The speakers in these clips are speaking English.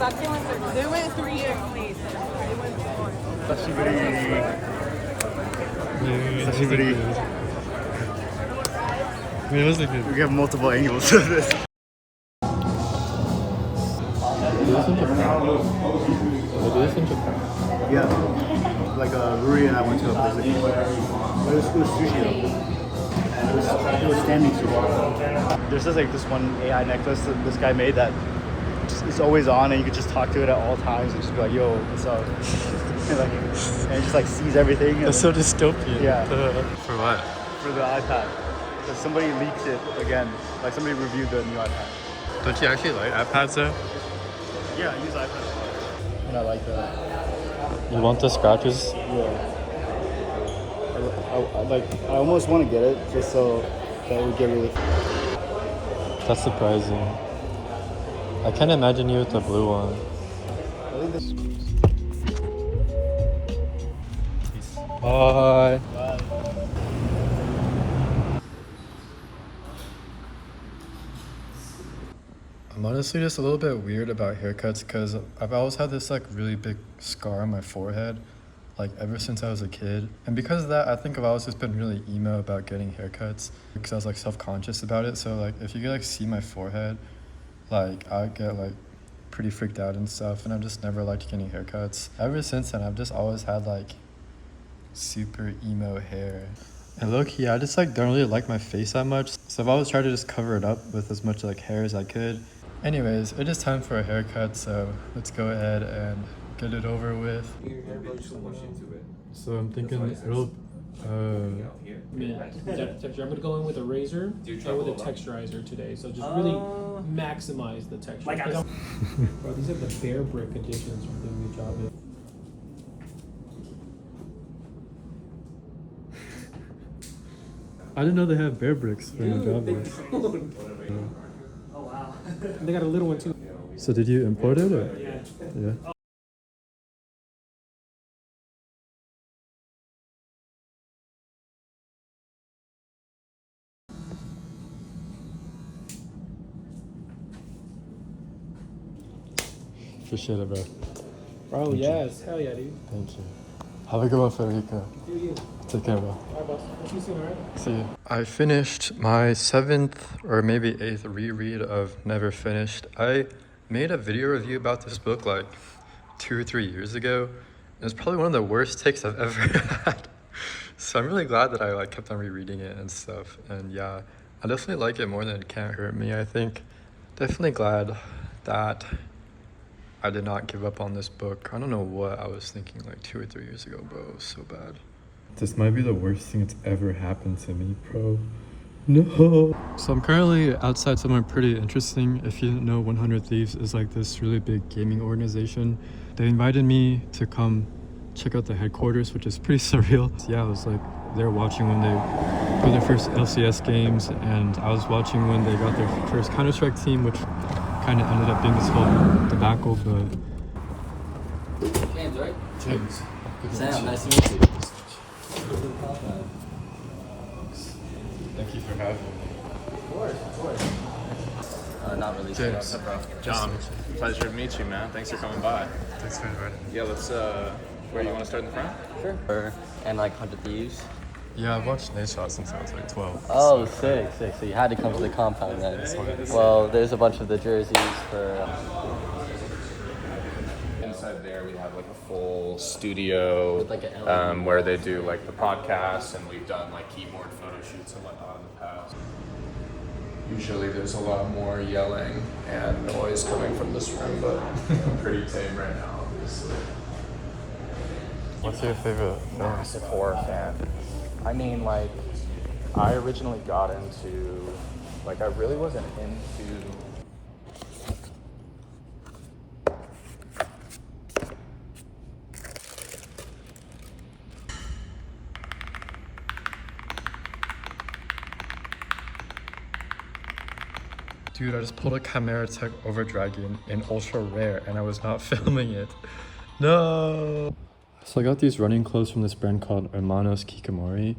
They went 3 years late. They went 4. Sashiburi. Wait, what's it good? We have multiple angles of this. Yeah. Like Ruri and I went to a place. It was sushi though. It was standing sushi. There's just like this one AI necklace that this guy made that is always on, and you could just talk to it at all times and just be like, "Yo, what's up?" and it just like sees everything. That's so dystopian. Yeah. For what? For the iPad. Because somebody leaked it again. Like somebody reviewed the new iPad. Don't you actually like iPads though? Yeah, I use iPad a lot. And I like that. You want the scratches? Yeah. I almost want to get it just so that it would get really. That's surprising. I can't imagine you with the blue one. I think this. Bye. I'm honestly just a little bit weird about haircuts because I've always had this like really big scar on my forehead, like ever since I was a kid. And because of that, I think I've always just been really emo about getting haircuts because I was like self-conscious about it. So like if you could like see my forehead, like I get like pretty freaked out and stuff, and I've just never liked getting haircuts. Ever since then, I've just always had like super emo hair. And low-key, I just like don't really like my face that much, so I've always tried to just cover it up with as much like hair as I could. Anyways, it is time for a haircut, so let's go ahead and get it over with. So I'm thinking it'll texture. I'm gonna go in with a razor and with a texturizer today, so just really maximize the texture. Bro, these are the bare brick additions from doing the job. I didn't know they have bear bricks for the job board. Oh wow. They got a little one too. So did you import it or? Yeah. Appreciate it, bro. Bro, yes. Hell yeah, dude. Thank you. Have a good one, Federico. Do you. Take care, bro. Alright, boss. See you soon, alright? See you. I finished my 7th or maybe 8th reread of Never Finished. I made a video review about this book like 2 or 3 years ago. It was probably one of the worst takes I've ever had. So I'm really glad that I like kept on rereading it and stuff. And yeah, I definitely like it more than It Can't Hurt Me, I think. Definitely glad that I did not give up on this book. I don't know what I was thinking like 2 or 3 years ago, bro. It was so bad. This might be the worst thing that's ever happened to me, bro. No. So I'm currently outside somewhere pretty interesting. If you didn't know, 100 Thieves is like this really big gaming organization. They invited me to come check out the headquarters, which is pretty surreal. Yeah, I was like there watching when they put their first LCS games, and I was watching when they got their first Counter-Strike team, which kind of ended up being this whole debacle, but... James, right? James. Sam, nice to meet you. Thank you for having me. Of course. Not really. James. John, pleasure to meet you, man. Thanks for coming by. Thanks for inviting me. Yeah, let's, where, you want to start in the front? Sure. And like 100 Thieves. Yeah, I've watched Nate Shot since I was like 12. Oh, sick. So you had to come to the compound then. Well, there's a bunch of the jerseys for... Inside there, we have like a full studio With, like, an LED. where they do like the podcasts, and we've done like keyboard photo shoots and whatnot in the past. Usually there's a lot more yelling and noise coming from this room, but I'm pretty tame right now, obviously. What's your favorite film? Massive horror fan. I mean, like, I originally got into, like, I really wasn't into... Dude, I just pulled a Chimera Tech Over Dragon in ultra rare and I was not filming it. No! So I got these running clothes from this brand called Hermanos Kikamori.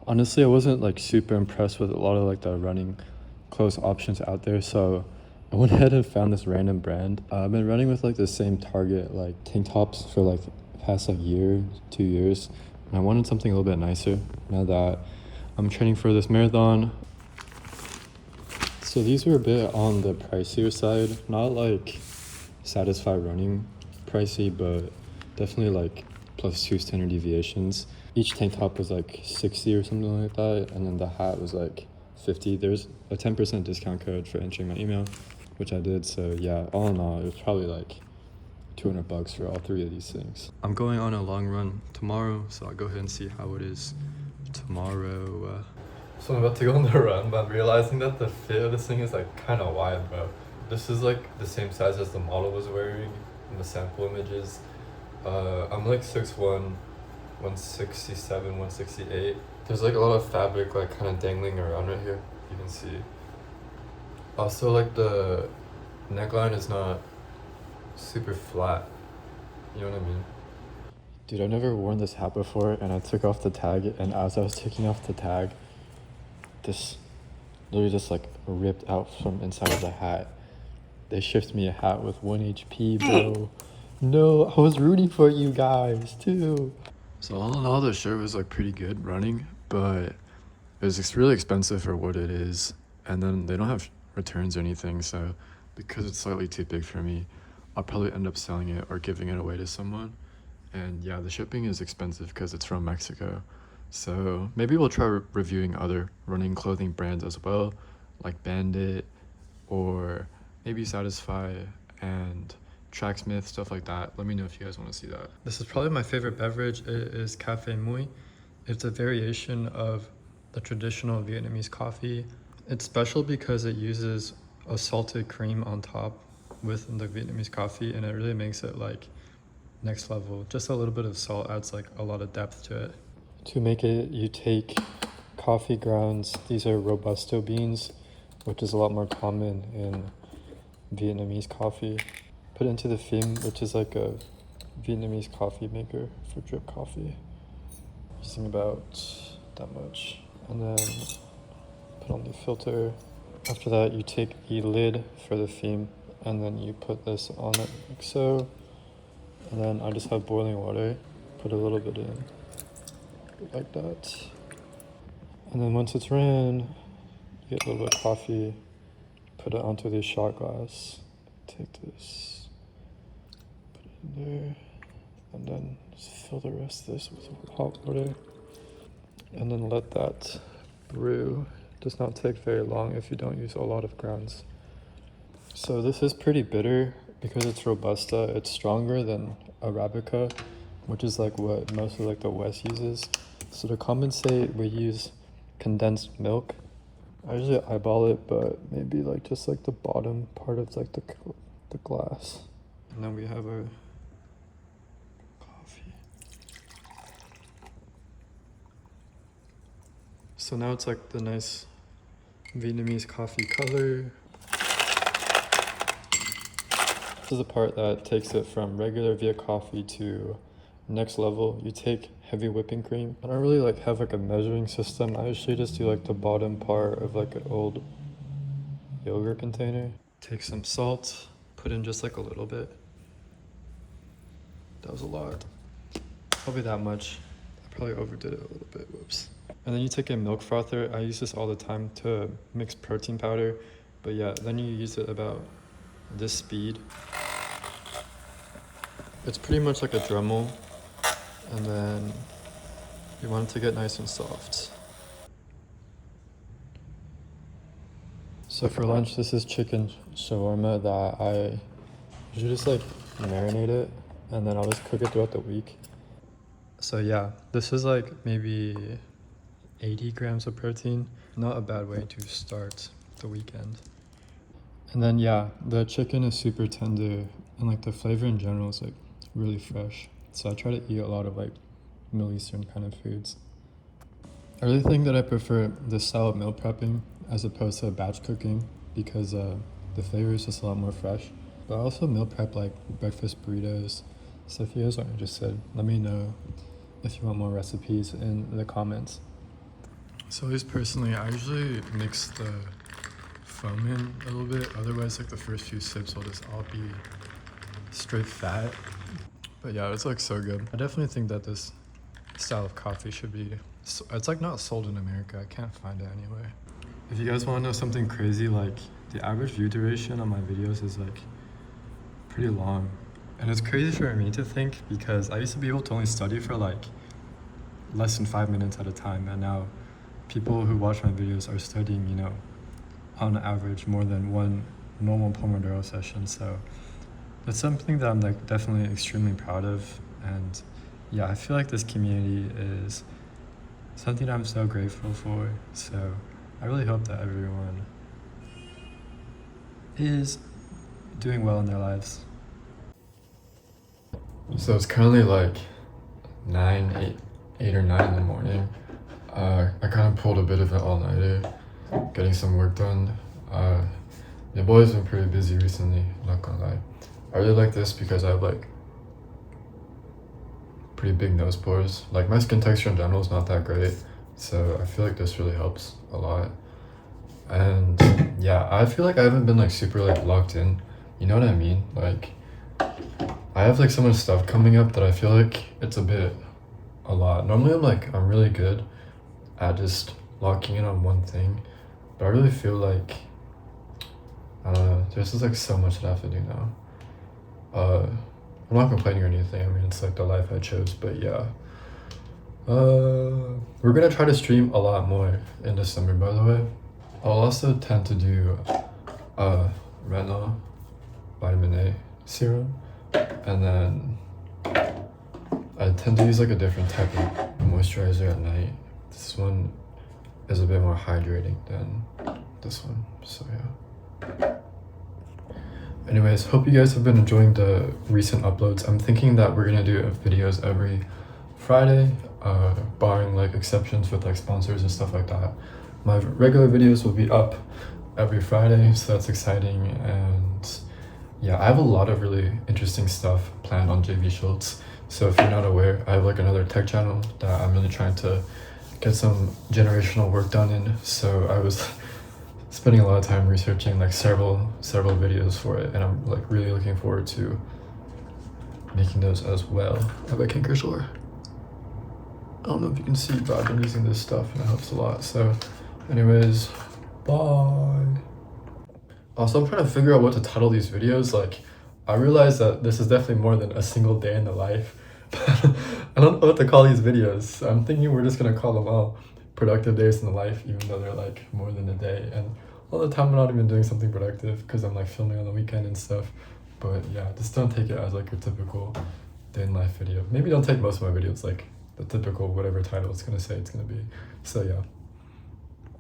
Honestly, I wasn't like super impressed with a lot of like the running clothes options out there, so I went ahead and found this random brand. I've been running with like the same Target like tank tops for like the past like year, 2 years. And I wanted something a little bit nicer now that I'm training for this marathon. So these were a bit on the pricier side, not like Satisfy running pricey, but definitely like +2 standard deviations. Each tank top was like 60 or something like that, and then the hat was like 50. There's a 10% discount code for entering my email, which I did. So yeah, all in all, it was probably like $200 for all 3 of these things. I'm going on a long run tomorrow, so I'll go ahead and see how it is tomorrow. So I'm about to go on the run, but I'm realizing that the fit of this thing is like kind of wide, bro. This is like the same size as the model was wearing in the sample images. I'm like 6'1", 167, 168. There's like a lot of fabric like kind of dangling around right here, you can see. Also like the neckline is not super flat, you know what I mean? Dude, I've never worn this hat before, and I took off the tag, and as I was taking off the tag, this literally just like ripped out from inside of the hat. They shipped me a hat with 1 HP, bro. No, I was rooting for you guys too. So all in all, the shirt was like pretty good running, but it was really expensive for what it is. And then they don't have returns or anything, so because it's slightly too big for me, I'll probably end up selling it or giving it away to someone. And yeah, the shipping is expensive because it's from Mexico. So maybe we'll try reviewing other running clothing brands as well, like Bandit or maybe Satisfy and Tracksmith, stuff like that. Let me know if you guys want to see that. This is probably my favorite beverage. It is Café Mui. It's a variation of the traditional Vietnamese coffee. It's special because it uses a salted cream on top with the Vietnamese coffee, and it really makes it like next level. Just a little bit of salt adds like a lot of depth to it. To make it, you take coffee grounds. These are Robusto beans, which is a lot more common in Vietnamese coffee. Put it into the vinh, which is like a Vietnamese coffee maker for drip coffee. Using about that much. And then put on the filter. After that, you take the lid for the vinh, and then you put this on it like so. And then I just have boiling water. Put a little bit in, like that. And then once it's ran, you get a little bit of coffee, put it onto the shot glass. Take this, put it in there, and then just fill the rest of this with hot water. And then let that brew. It does not take very long if you don't use a lot of grounds. So this is pretty bitter because it's Robusta. It's stronger than Arabica, which is like what most of like the West uses. So to compensate, we use condensed milk. I usually eyeball it, but maybe like just like the bottom part of like the glass. And then we have our coffee. So now it's like the nice Vietnamese coffee color. This is the part that takes it from regular Viet coffee to next level. You take heavy whipping cream. I don't really like have like a measuring system. I usually just do like the bottom part of like an old yogurt container. Take some salt, put in just like a little bit. That was a lot. Probably that much. I probably overdid it a little bit, whoops. And then you take a milk frother. I use this all the time to mix protein powder. But yeah, then you use it about this speed. It's pretty much like a Dremel. And then you want it to get nice and soft. So for lunch, this is chicken shawarma that I usually just like marinate it, and then I'll just cook it throughout the week. So yeah, this is like maybe 80 grams of protein. Not a bad way to start the weekend. And then yeah, the chicken is super tender, and like the flavor in general is like really fresh. So I try to eat a lot of like Middle Eastern kind of foods. I really think that I prefer this style of meal prepping as opposed to batch cooking because the flavor is just a lot more fresh. But I also meal prep like breakfast burritos. So if you guys are interested, let me know if you want more recipes in the comments. So at least personally, I usually mix the foam in a little bit. Otherwise, like the first few sips will just all be straight fat. But yeah, it's like so good. I definitely think that this style of coffee should be, it's like not sold in America. I can't find it anywhere. If you guys want to know something crazy, like the average view duration on my videos is like pretty long. And it's crazy for me to think because I used to be able to only study for like less than 5 minutes at a time, and now people who watch my videos are studying, you know, on average more than one normal Pomodoro session. So that's something that I'm like definitely extremely proud of. And yeah, I feel like this community is something I'm so grateful for. So I really hope that everyone is doing well in their lives. So it's currently like 8 or 9 in the morning. I kind of pulled a bit of an all-nighter, getting some work done. The boys been pretty busy recently, not gonna lie. I really like this because I have like pretty big nose pores. Like my skin texture in general is not that great, so I feel like this really helps a lot. And yeah, I feel like I haven't been like super like locked in, you know what I mean? Like I have like so much stuff coming up that I feel like it's a lot. Normally I'm really good at just locking in on one thing, but I really feel like I don't know, there's just like so much that I have to do now. I'm not complaining or anything. I mean, it's like the life I chose, but yeah. We're gonna try to stream a lot more in December, by the way. I'll also tend to do retinol, vitamin A serum, and then I tend to use like a different type of moisturizer at night. This one is a bit more hydrating than this one, so yeah. Anyways, hope you guys have been enjoying the recent uploads. I'm thinking that we're gonna do videos every Friday, barring like exceptions with like sponsors and stuff like that. My regular videos will be up every Friday, so that's exciting. And yeah, I have a lot of really interesting stuff planned on jvscholz. So if you're not aware, I have like another tech channel that I'm really trying to get some generational work done in. So I was spending a lot of time researching like several videos for it, and I'm like really looking forward to making those as well. I have a canker sore. I don't know if you can see, but I've been using this stuff and it helps a lot. So anyways, bye. Also, I'm trying to figure out what to title these videos. Like, I realized that this is definitely more than a single day in the life. I don't know what to call these videos. I'm thinking we're just gonna call them all productive days in the life, even though they're like more than a day. And all the time I'm not even doing something productive because I'm like filming on the weekend and stuff. But yeah, just don't take it as like your typical day in life video. Maybe don't take most of my videos like the typical whatever title it's gonna say it's gonna be. So yeah.